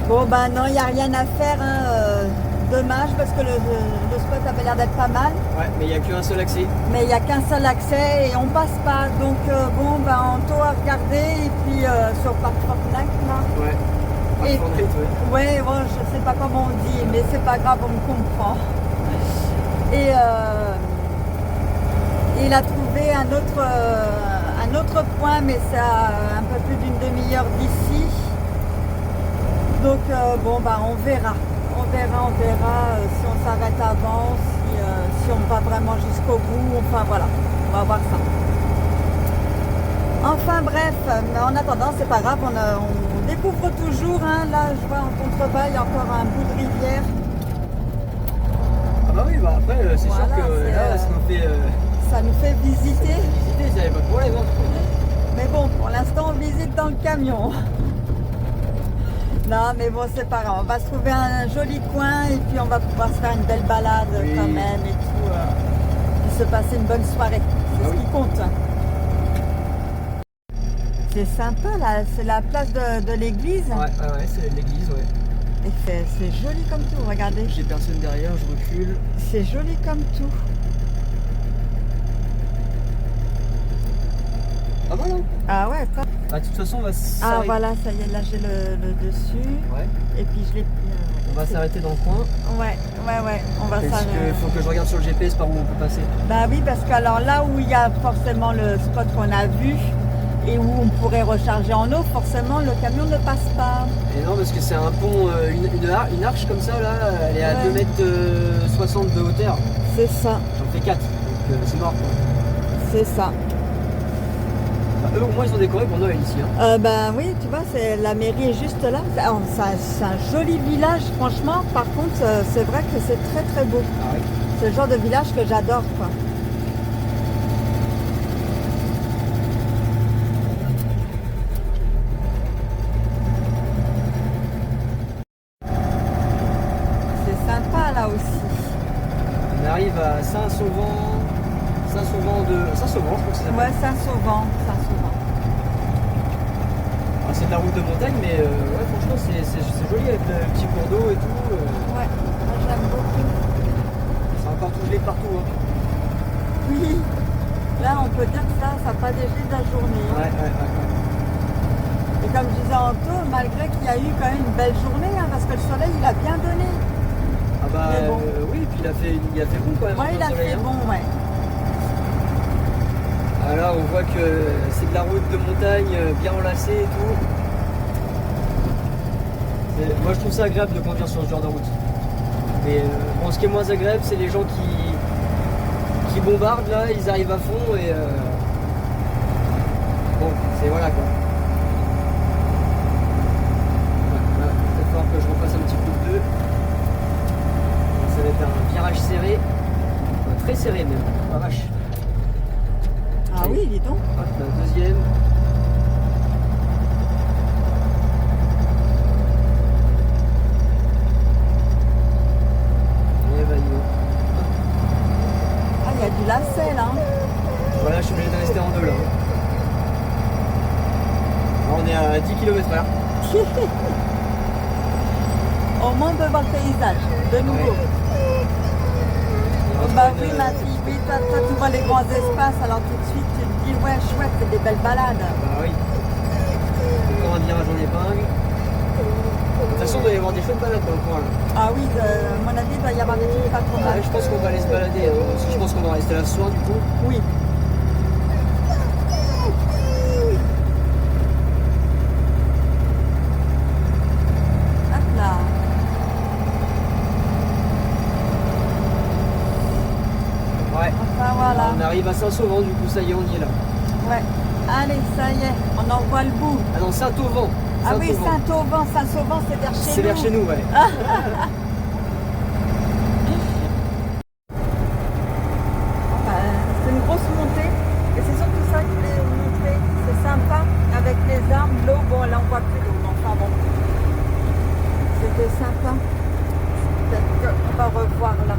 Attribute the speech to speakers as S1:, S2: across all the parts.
S1: Bon bah non, il n'y a rien à faire, hein. Dommage parce que le spot avait l'air d'être pas mal.
S2: Ouais, mais il n'y a qu'un seul accès.
S1: Mais il n'y a qu'un seul accès et on passe pas. Donc bon, bah en taux à regarder et puis sur Parc Frontenac là.
S2: Ouais.
S1: Et-
S2: Frontenac, ouais.
S1: Ouais, bon, je sais pas comment on dit, mais c'est pas grave, on me comprend. Et il a trouvé un autre point, mais c'est à un peu plus d'une demi-heure d'ici. Donc bon, bah on verra. On verra si on s'arrête avant, si on va vraiment jusqu'au bout. Enfin voilà, on va voir ça. Enfin bref, mais en attendant, c'est pas grave, on découvre toujours. Hein. Là, je vois en contrebas, il y a encore un bout de rivière.
S2: Ah bah oui, bah après, c'est
S1: Voilà,
S2: sûr que
S1: c'est,
S2: là,
S1: ça nous fait visiter.
S2: visiter, ça avait pas de problème. Hein.
S1: Mais bon, pour l'instant, on visite dans le camion. Non, mais bon, c'est pas grave. On va se trouver un joli coin et puis on va pouvoir se faire une belle balade
S2: Oui.
S1: quand même et tout. Et se passer une bonne soirée. C'est ce qui compte. C'est sympa là, c'est la place de l'église.
S2: Ouais, c'est l'église, ouais.
S1: Et c'est joli comme tout, regardez.
S2: J'ai personne derrière, je recule.
S1: C'est joli comme tout.
S2: Ah bah non.
S1: Ah ouais, top.
S2: Bah de toute façon, on va
S1: Ah
S2: s'arrêter.
S1: voilà, ça y est, là j'ai le dessus.
S2: Ouais.
S1: Et puis je l'ai pris.
S2: On va s'arrêter dans le coin.
S1: Ouais, on va
S2: Parce
S1: s'arrêter.
S2: qu'il faut que je regarde sur le GPS par où on peut passer.
S1: Bah oui, parce que alors là où il y a forcément le spot qu'on a vu et où on pourrait recharger en eau, forcément le camion ne passe pas.
S2: Et non, parce que c'est un pont, une arche comme ça, là, elle est à
S1: Ouais.
S2: 2,60 m de hauteur.
S1: C'est ça,
S2: J'en fais 4, donc c'est mort. Quoi.
S1: c'est ça.
S2: Bah, eux, au moins, ils ont décoré pour Noël ici. Hein.
S1: Ben oui, tu vois, la mairie est juste là. C'est un joli village, franchement. Par contre, c'est vrai que c'est très très beau.
S2: Ah ouais.
S1: C'est le genre de village que j'adore, quoi. C'est sympa là aussi.
S2: On arrive à Saint-Sauvant. Saint-Sauvant, je crois que c'est ça.
S1: Ouais, Saint-Sauvant.
S2: Ah, c'est de la route de montagne, mais ouais, franchement, c'est joli avec le petit cours d'eau et tout.
S1: Ouais, moi j'aime beaucoup.
S2: C'est encore tout gelé partout. Hein.
S1: Oui, là on peut dire que ça pas dégelé de la journée. Hein.
S2: Ouais.
S1: Et comme je disais en tôt, malgré qu'il y a eu quand même une belle journée, hein, parce que le soleil il a bien donné.
S2: Ah bah
S1: Mais bon.
S2: oui, puis il a fait bon quand même.
S1: Ouais,
S2: hein,
S1: il a
S2: le soleil,
S1: fait
S2: hein.
S1: bon, ouais.
S2: Ah, là, on voit que c'est de la route de montagne bien enlacée et tout. Moi, je trouve ça agréable de conduire sur ce genre de route. Mais bon, ce qui est moins agréable, c'est les gens qui bombardent là, ils arrivent à fond et bon, c'est voilà quoi. Là, il va falloir que je repasse un petit coup de deux. Ça va être un virage serré, très serré même. Ah vache.
S1: Ah oui, dis donc.
S2: Hop, la deuxième. Et bah,
S1: Ah, il y a du lacet là.
S2: voilà, je suis obligé de rester en deux là. Alors, on est à 10 km/h.
S1: Au moins on peut voir le paysage, de nouveau.
S2: Ouais.
S1: Bah oui ma fille, oui, toi tu vois les grands espaces, alors tout de suite tu te dis ouais chouette, c'est des belles balades.
S2: Bah oui. Encore un virage en épingle. De toute façon, il doit y avoir des chouettes balades dans le coin là.
S1: Ah oui, à mon avis il doit y avoir des trucs pas trop
S2: Ah,
S1: mal.
S2: je pense qu'on va aller se balader. Hein. Parce que je pense qu'on va rester là ce soir du coup.
S1: Oui. Hop là.
S2: Ouais.
S1: Enfin voilà.
S2: On arrive à Saint-Sauvant du coup, ça y est, on y est là.
S1: Ouais. Allez, ça y est, on en voit le bout.
S2: Ah non, Saint-Auvent.
S1: Ah oui,
S2: Saint-Auvent.
S1: Saint-Sauvant, c'est vers chez nous.
S2: C'est vers chez nous, ouais.
S1: C'est une grosse montée et c'est surtout ça que je voulais vous montrer. C'est sympa avec les arbres, l'eau, bon là on voit plus l'eau, mais enfin bon. C'était sympa. Peut-être qu'on va revoir là.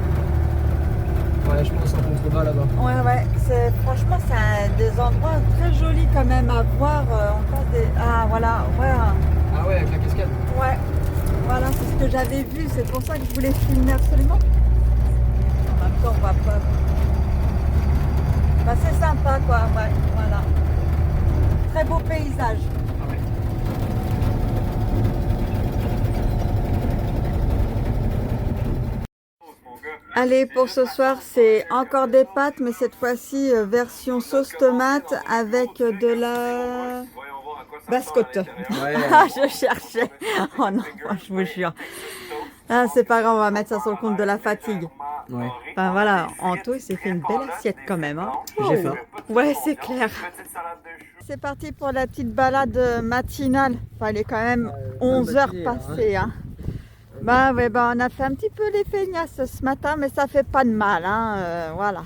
S2: Ouais, je pense en contrebas là-bas.
S1: Ouais, franchement c'est des endroits très jolis quand même à voir. En face des. Ah voilà, ouais.
S2: Ah ouais, avec la cascade.
S1: Ouais. j'avais vu, c'est pour ça que je voulais filmer absolument. En même temps, on va pas... Bah, c'est sympa quoi, ouais, voilà. Très beau paysage.
S2: Ah ouais.
S1: Allez, pour ce soir, c'est encore des pâtes, mais cette fois-ci, version sauce tomate avec de la bascotte.
S2: Ouais.
S1: Ah, je cherchais. Oh non, je vous jure. Ah, c'est pas grave, on va mettre ça sur le compte de la fatigue.
S2: Ouais.
S1: Enfin voilà, Anto, il s'est fait une belle assiette quand même. Hein.
S2: J'ai faim.
S1: Ouais, c'est clair. C'est parti pour la petite balade matinale. Enfin, il est quand même 11 heures passées. Hein. Bah ouais, bah on a fait un petit peu les feignasses ce matin, mais ça fait pas de mal, hein, voilà.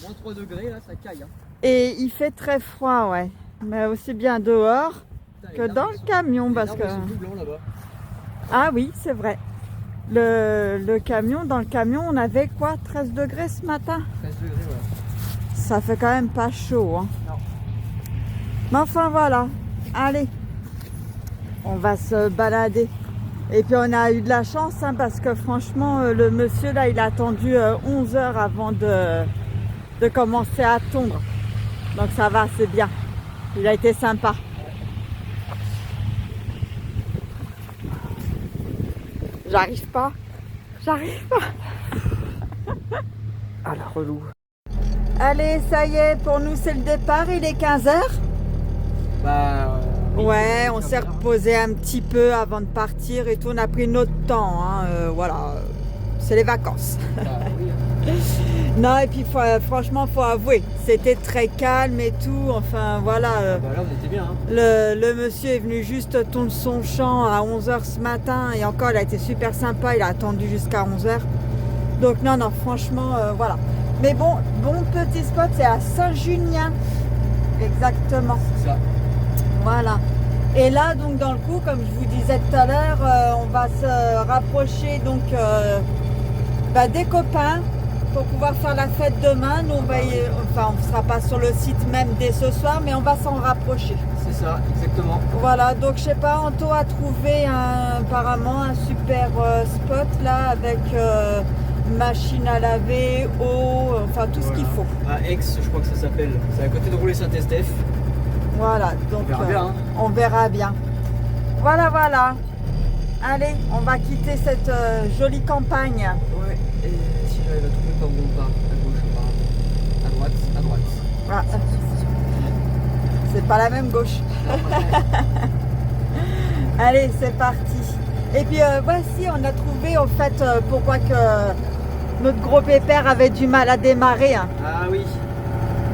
S2: Moins 3 degrés là, ça caille. Hein.
S1: Et il fait très froid, ouais. Mais aussi bien dehors que dans le camion, parce que... Ah oui, c'est vrai. Le camion, dans le camion, on avait quoi, 13 degrés ce matin?
S2: 13 degrés, voilà.
S1: Ça fait quand même pas chaud, hein.
S2: Non.
S1: Mais enfin voilà, allez, on va se balader. Et puis on a eu de la chance hein, parce que franchement le monsieur là il a attendu 11 heures avant de commencer à tondre. Donc ça va, c'est bien. Il a été sympa. J'arrive pas. J'arrive pas.
S2: Ah la relou.
S1: Allez, ça y est, pour nous c'est le départ, il est 15 heures.
S2: Bah
S1: ouais, on s'est reposé un petit peu avant de partir et tout, on a pris notre temps, hein, voilà, c'est les vacances.
S2: Bah, oui.
S1: Non, et puis franchement, faut avouer, c'était très calme et tout, enfin voilà.
S2: Bah là on était bien. Hein.
S1: Le monsieur est venu juste tondre son champ à 11 h ce matin et encore il a été super sympa, il a attendu jusqu'à 11 h. Donc non, franchement, voilà. Mais bon petit spot, c'est à Saint-Junien, exactement.
S2: C'est ça.
S1: Voilà. Et là, donc dans le coup, comme je vous disais tout à l'heure, on va se rapprocher donc des copains pour pouvoir faire la fête demain. Nous, on ne sera pas sur le site même dès ce soir, mais on va s'en rapprocher.
S2: C'est ça, exactement.
S1: Voilà, donc je sais pas, Anto a trouvé apparemment un super spot là avec machine à laver, eau, enfin tout ce qu'il faut.
S2: À Aix, je crois que ça s'appelle. C'est à côté de Roulet Saint-Estèphe.
S1: Voilà, donc
S2: on verra bien. Hein.
S1: On verra bien. Voilà, voilà. Allez, on va quitter cette jolie campagne.
S2: Ouais, et si j'arrive à trouver par où on part, à gauche, on part à droite, à droite.
S1: Ah, c'est pas la même gauche. Allez, c'est parti. Et puis voici, on a trouvé en fait pourquoi que notre gros pépère avait du mal à démarrer. Hein.
S2: Ah oui.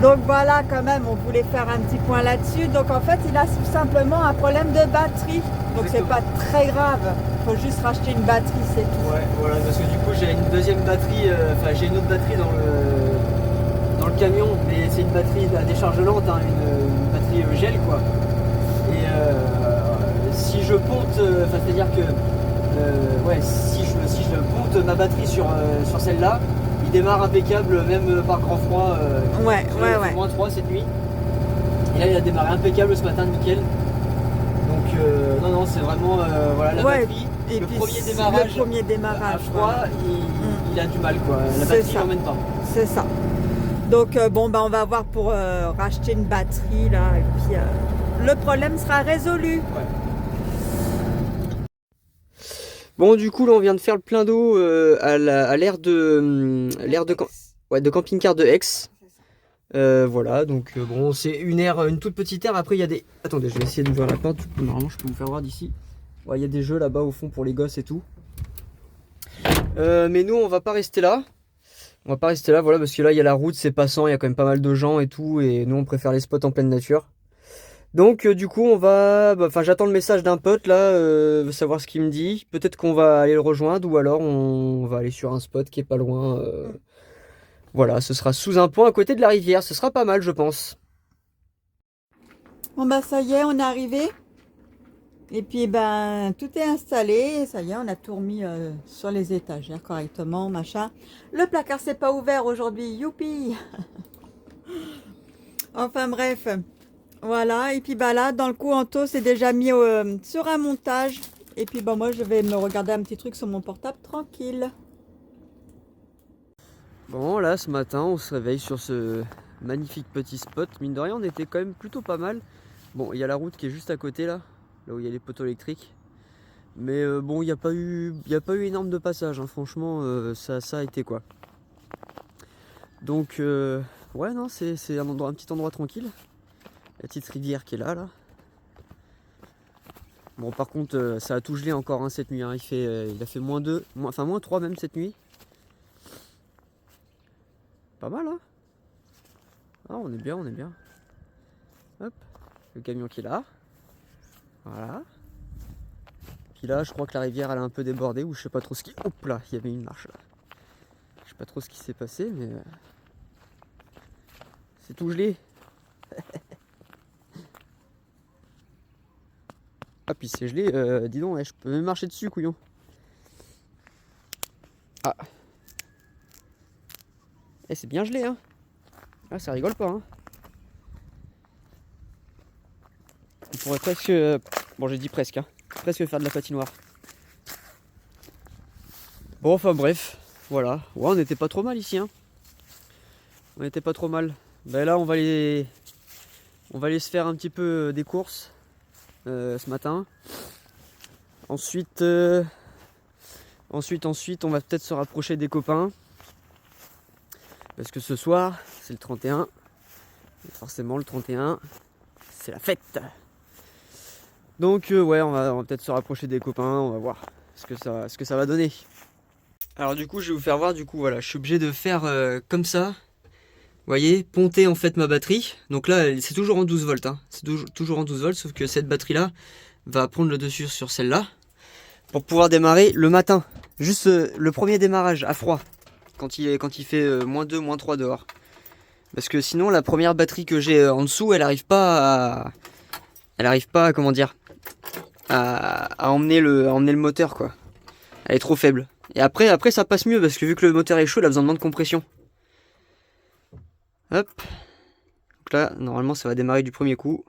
S1: Donc voilà, quand même, on voulait faire un petit point là-dessus. Donc en fait, il a tout simplement un problème de batterie. Donc c'est pas très grave. Il faut juste racheter une batterie, c'est tout.
S2: Ouais, voilà, parce que du coup, j'ai une deuxième batterie, enfin j'ai une autre batterie dans le camion, mais c'est une batterie à décharge lente, hein, une batterie gel quoi. Et si je ponte, c'est-à-dire que si je ponte ma batterie sur celle-là, il démarre impeccable même par grand froid.
S1: Ouais.
S2: Moins 3 cette nuit. Et là il a démarré impeccable ce matin, nickel. Donc non c'est vraiment voilà la batterie.
S1: Et
S2: le
S1: puis
S2: premier démarrage à froid, il a du mal quoi. La batterie n'emmène pas.
S1: C'est ça. Donc on va voir pour racheter une batterie là et puis le problème sera résolu.
S2: Ouais. Bon du coup là on vient de faire le plein d'eau à l'aire de camping-car de Aix. Voilà donc bon c'est une toute petite aire. Après il y a des... Attendez, je vais essayer d'ouvrir la porte. Normalement je peux vous faire voir d'ici. Ouais, il y a des jeux là-bas au fond pour les gosses et tout. Mais nous on va pas rester là. On va pas rester là, voilà, parce que là il y a la route, c'est passant, il y a quand même pas mal de gens et tout. Et nous on préfère les spots en pleine nature. Donc du coup on va... j'attends le message d'un pote là, savoir ce qu'il me dit. Peut-être qu'on va aller le rejoindre ou alors on va aller sur un spot qui est pas loin. Voilà, ce sera sous un pont à côté de la rivière, ce sera pas mal je pense.
S1: Bon ça y est, on est arrivé. Et puis tout est installé, ça y est, on a tout remis sur les étagères correctement, machin. Le placard s'est pas ouvert aujourd'hui, youpi. Enfin bref, voilà. Et puis là, dans le coup, Anto s'est déjà mis sur un montage Et puis bah moi je vais me regarder un petit truc sur mon portable tranquille.
S2: Bon là ce matin on se réveille sur ce magnifique petit spot. Mine de rien on était quand même plutôt pas mal. Bon il y a la route qui est juste à côté là où il y a les poteaux électriques. Mais bon il n'y a pas eu énorme de passage hein. Franchement ça a été quoi. Donc ouais non c'est un petit endroit tranquille. La petite rivière qui est là. Bon par contre ça a tout gelé encore hein, cette nuit hein. Il a fait -2, enfin -3 même cette nuit. Pas mal hein. Ah on est bien, on est bien. Hop, le camion qui est là. Voilà. Puis là je crois que la rivière elle a un peu débordé ou je sais pas trop ce qui... Hop là, il y avait une marche là. Je sais pas trop ce qui s'est passé mais... c'est tout gelé. Ah puis c'est gelé, dis donc, je peux même marcher dessus couillon. Ah. Eh c'est bien gelé hein. Ah ça rigole pas hein. On pourrait presque... Bon j'ai dit presque hein. Presque faire de la patinoire. Bon enfin bref, voilà. Ouais on n'était pas trop mal ici hein. On n'était pas trop mal. Ben là on va aller se faire un petit peu des courses ce matin. Ensuite on va peut-être se rapprocher des copains. Parce que ce soir c'est le 31. Et forcément le 31 c'est la fête. Donc ouais on va peut-être se rapprocher des copains, on va voir ce que ça va donner. Alors du coup je vais vous faire voir, du coup voilà, je suis obligé de faire comme ça. Vous voyez, ponter en fait ma batterie. Donc là c'est toujours en 12 volts hein. C'est toujours en 12 volts, sauf que cette batterie là va prendre le dessus sur celle-là. Pour pouvoir démarrer le matin. Juste le premier démarrage à froid. Quand il fait -2, -3 dehors. Parce que sinon la première batterie que j'ai en dessous, elle arrive pas à comment dire, à emmener le moteur quoi. Elle est trop faible. Et après ça passe mieux parce que vu que le moteur est chaud, il a besoin de moins de compression. Hop. Donc là, normalement ça va démarrer du premier coup.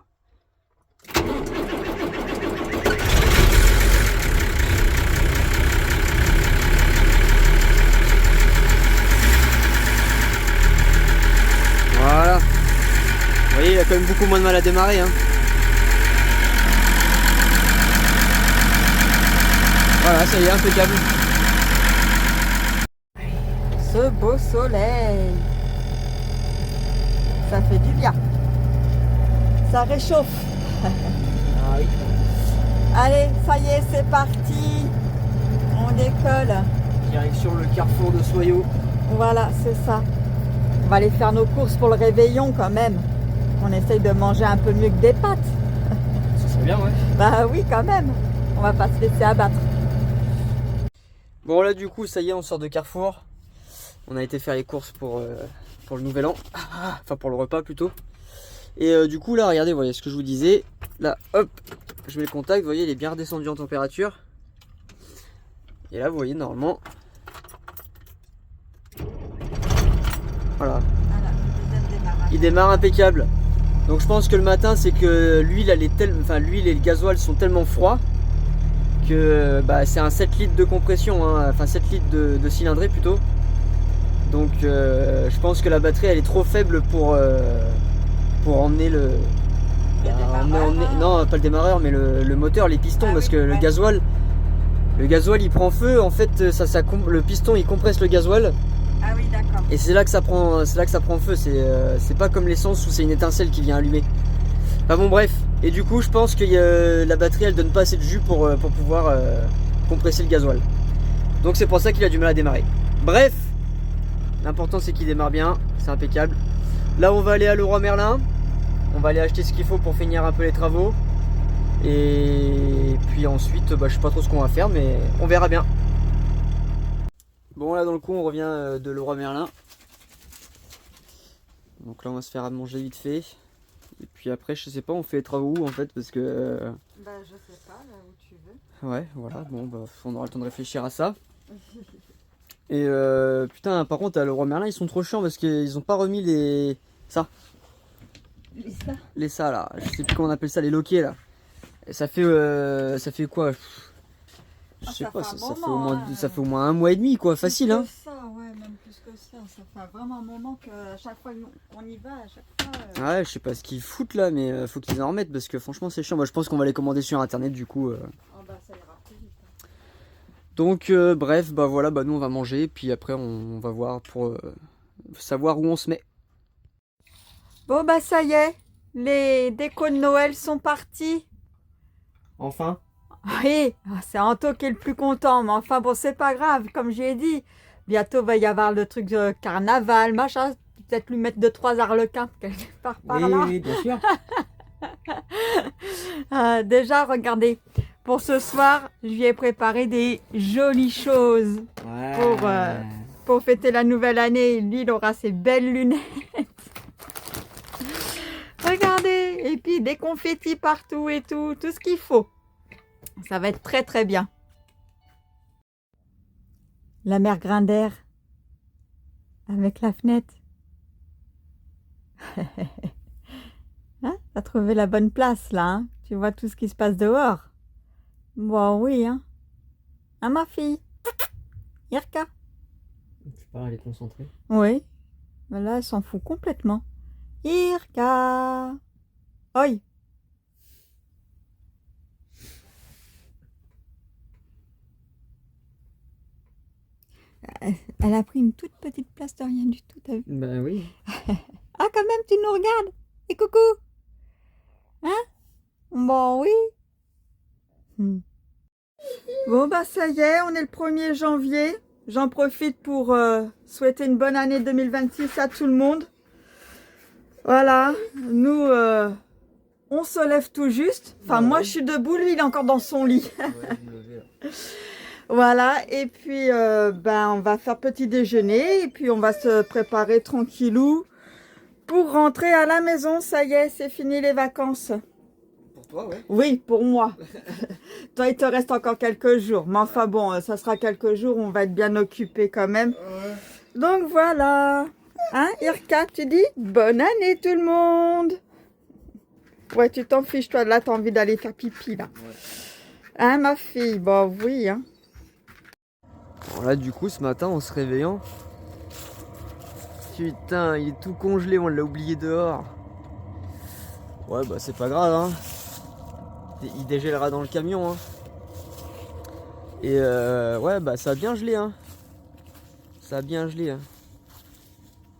S2: Voilà. Vous voyez, il a quand même beaucoup moins de mal à démarrer hein. Voilà, ça y est, impeccable.
S1: Ce beau soleil, ça fait du bien. Ça réchauffe.
S2: Ah oui.
S1: Allez, ça y est, c'est parti. On décolle.
S2: Direction le carrefour de Soyaux.
S1: Voilà, c'est ça. On va aller faire nos courses pour le réveillon quand même. On essaye de manger un peu mieux que des pâtes.
S2: Ça serait bien ouais.
S1: Bah oui, quand même. On va pas se laisser abattre.
S2: Bon là du coup ça y est on sort de Carrefour. On a été faire les courses pour le nouvel an. Enfin pour le repas plutôt. Et du coup là regardez, vous voyez ce que je vous disais. Là hop, je mets le contact, vous voyez il est bien redescendu en température. Et là vous voyez normalement. Voilà. Il démarre impeccable. Donc je pense que le matin c'est que l'huile l'huile et le gasoil sont tellement froids que bah, c'est un 7 litres de compression, hein, enfin 7 litres de cylindrée plutôt. Donc je pense que la batterie elle est trop faible pour emmener le... non pas le démarreur mais le moteur, les pistons, parce que le gasoil il prend feu en fait, le piston il compresse le gasoil.
S1: Ah oui d'accord.
S2: Et c'est là que ça prend feu, c'est pas comme l'essence où c'est une étincelle qui vient allumer. Enfin bon bref, et du coup je pense que la batterie elle donne pas assez de jus pour pouvoir compresser le gasoil. Donc c'est pour ça qu'il a du mal à démarrer. Bref, l'important c'est qu'il démarre bien, c'est impeccable. Là on va aller à Leroy Merlin, on va aller acheter ce qu'il faut pour finir un peu les travaux. Et puis ensuite bah, je sais pas trop ce qu'on va faire mais on verra bien. Bon là dans le coup on revient de Leroy Merlin. Donc là on va se faire à manger vite fait. Et puis après je sais pas, on fait les travaux où en fait parce que...
S1: Bah je sais pas, là où tu veux.
S2: Ouais voilà, bon bah on aura le temps de réfléchir à ça. Et putain par contre à Leroy Merlin ils sont trop chiants parce qu'ils ont pas remis les... Les ça là, je sais plus comment on appelle ça, les loquets là. Et ça fait quoi sais
S1: ça
S2: pas,
S1: fait un
S2: ça fait
S1: moment,
S2: au moins,
S1: hein.
S2: ça fait au moins un mois et demi, quoi, facile,
S1: Plus
S2: hein.
S1: que ça, ouais, même plus que ça. Ça fait vraiment un moment qu'à chaque fois qu'on y va, à chaque fois.
S2: Ouais, je sais pas ce qu'ils foutent là, mais faut qu'ils en remettent parce que franchement, c'est chiant. Moi, je pense qu'on va les commander sur internet du coup.
S1: Oh, bah, ça ira plus vite.
S2: Donc, bref, bah voilà, bah nous on va manger, puis après on va voir pour savoir où on se met.
S1: Bon, bah, ça y est, les décos de Noël sont partis.
S2: Enfin.
S1: Oui, c'est Anto qui est le plus content, mais enfin bon, c'est pas grave, comme j'ai dit. Bientôt va y avoir le truc de carnaval, machin. Peut-être lui mettre 2-3 arlequins quelque part par là.
S2: Oui, bien sûr.
S1: Déjà, regardez, pour ce soir, je lui ai préparé des jolies choses
S2: Ouais.
S1: pour fêter la nouvelle année. Lui, il aura ses belles lunettes. Regardez, et puis des confettis partout et tout ce qu'il faut. Ça va être très très bien. La mère Grinder avec la fenêtre. Hein, t'as trouvé la bonne place là, hein? Tu vois tout ce qui se passe dehors. Bon oui, hein. Hein ma fille? Irka?
S2: Tu parles, elle est concentrée.
S1: Oui. Mais là, elle s'en fout complètement. Irka! Oi! Elle a pris une toute petite place de rien du tout, t'as vu?
S2: Bah oui.
S1: Ah, quand même, tu nous regardes. Et coucou. Hein? Bon, oui. Bon, bah ça y est, on est le 1er janvier. J'en profite pour souhaiter une bonne année 2026 à tout le monde. Voilà, nous, on se lève tout juste. Enfin, moi, je suis debout, lui, il est encore dans son lit. Voilà, et puis ben, on va faire petit déjeuner et puis on va se préparer tranquillou pour rentrer à la maison. Ça y est, c'est fini les vacances.
S2: Pour toi, ouais.
S1: Oui, pour moi. Toi, il te reste encore quelques jours. Mais enfin bon, ça sera quelques jours, on va être bien occupé quand même. Donc voilà. Hein, Irka, tu dis bonne année tout le monde. Ouais, tu t'en fiches, toi, là, t'as envie d'aller faire pipi, là.
S2: Ouais.
S1: Hein, ma fille? Bon, oui, hein.
S2: Bon, là, du coup, ce matin, en se réveillant, putain, il est tout congelé, on l'a oublié dehors. Ouais, bah, c'est pas grave, hein. Il dégèlera dans le camion, hein. Et ouais, bah, ça a bien gelé, hein. Ça a bien gelé, hein.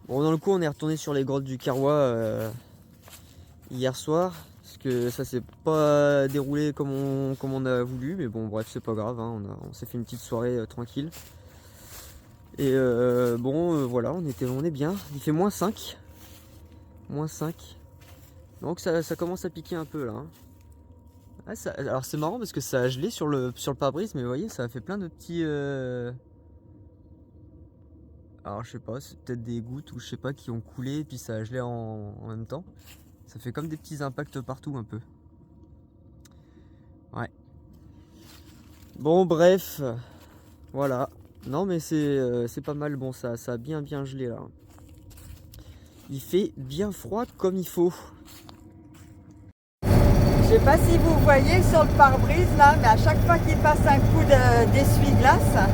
S2: Bon, dans le coup, on est retourné sur les grottes du Carrois hier soir. Parce que ça s'est pas déroulé comme on a voulu. Mais bon, bref, c'est pas grave, hein. On s'est fait une petite soirée tranquille. Et bon, voilà, on est bien. Il fait -5. -5. Donc ça commence à piquer un peu là, hein. Ah, alors c'est marrant parce que ça a gelé sur le pare-brise. Mais vous voyez, ça a fait plein de petits... Alors je sais pas, c'est peut-être des gouttes ou je sais pas qui ont coulé et puis ça a gelé en même temps. Ça fait comme des petits impacts partout un peu. Ouais. Bon bref, voilà. Non mais c'est pas mal, bon ça a bien gelé là. Il fait bien froid comme il faut.
S1: Je sais pas si vous voyez sur le pare-brise là, mais à chaque fois qu'il passe un coup d'essuie-glace,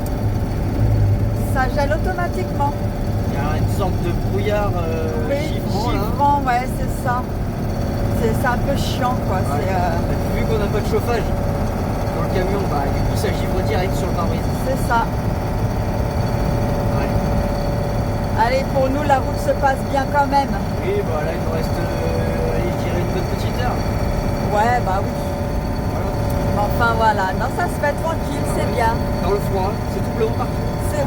S1: ça gèle automatiquement.
S2: Il y a une sorte de brouillard
S1: chiffrant, ouais, c'est ça. C'est un peu chiant quoi.
S2: Ouais. Vu qu'on n'a pas de chauffage dans le camion, bah du coup ça givre direct sur le pare-brise.
S1: C'est ça.
S2: Ouais.
S1: Allez, pour nous la route se passe bien quand même.
S2: Oui, bah là il nous reste, je dirais, une bonne petite heure.
S1: Ouais, bah oui.
S2: Voilà.
S1: Enfin voilà, non, ça se fait tranquille, c'est bien.
S2: Dans le froid, c'est tout blanc partout.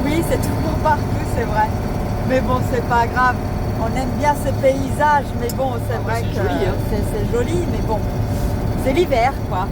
S1: Oui, c'est tout bon partout, c'est vrai. Mais bon, c'est pas grave. On aime bien ce paysage, mais bon, c'est vrai que
S2: joli, hein.
S1: c'est joli, mais bon, c'est l'hiver, quoi.